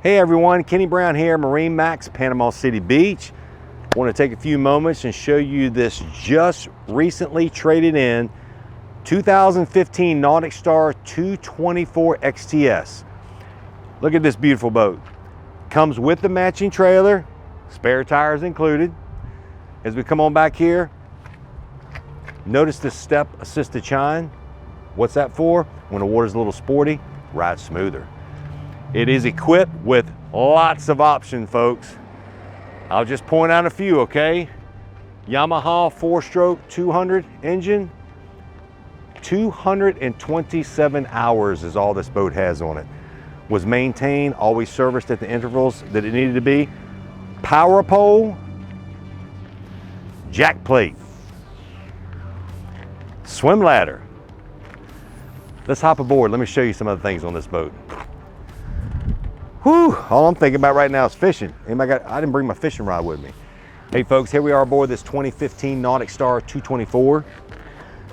Hey everyone, Kenny Brown here, MarineMax, Panama City Beach. I want to take a few moments and show you this just recently traded in 2015 NauticStar 224 XTS. Look at this beautiful boat. Comes with the matching trailer, spare tires included. As we come on back here, notice this step assisted chine. What's that for? When the water's a little sporty, ride smoother. It is equipped with lots of options, folks. I'll just point out a few, okay? Yamaha 4-stroke 200 engine. 227 hours is all this boat has on it. Was maintained, always serviced at the intervals that it needed to be. Power pole, jack plate, swim ladder. Let's hop aboard. Let me show you some other things on this boat. Whew, all I'm thinking about right now is fishing. I didn't bring my fishing rod with me. Hey folks, here we are aboard this 2015 NauticStar 224.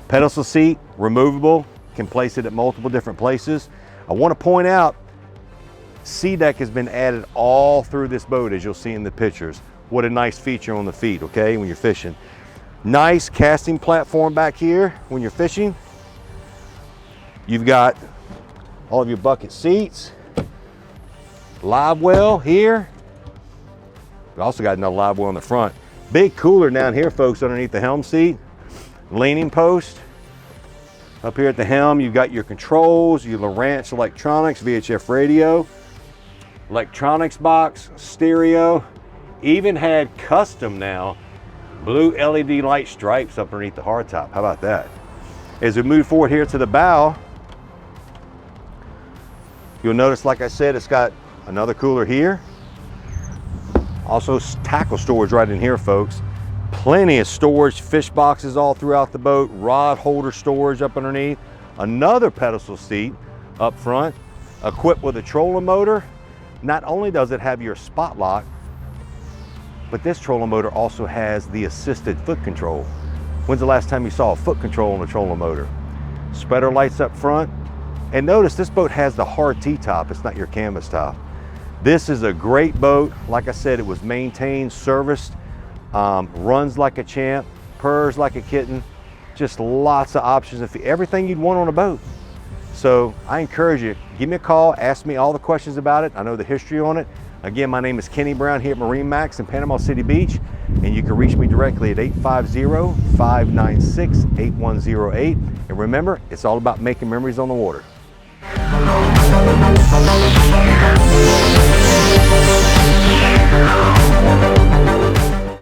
Pedestal seat, removable, can place it at multiple different places. I want to point out, sea deck has been added all through this boat, as you'll see in the pictures. What a nice feature on the feet, okay, when you're fishing. Nice casting platform back here when you're fishing. You've got all of your bucket seats. Live well here. We also got another live well in the front. Big cooler down here, folks, underneath the helm seat. Leaning post. Up here at the helm, you've got your controls, your Lowrance electronics, VHF radio, electronics box, stereo. Even had custom now blue LED light stripes up underneath the hardtop. How about that? As we move forward here to the bow, you'll notice, like I said, it's got another cooler here. Also tackle storage right in here, folks. Plenty of storage, fish boxes all throughout the boat, rod holder storage up underneath. Another pedestal seat up front, equipped with a trolling motor. Not only does it have your spot lock, but this trolling motor also has the assisted foot control. When's the last time you saw a foot control on a trolling motor? Spreader lights up front. And notice this boat has the hard T-top, it's not your canvas top. This is a great boat. Like I said, it was maintained, serviced, runs like a champ, purrs like a kitten. Just lots of options, everything you'd want on a boat. So I encourage you, give me a call, ask me all the questions about it. I know the history on it. Again, my name is Kenny Brown here at MarineMax in Panama City Beach, and you can reach me directly at 850-596-8108. And remember, it's all about making memories on the water.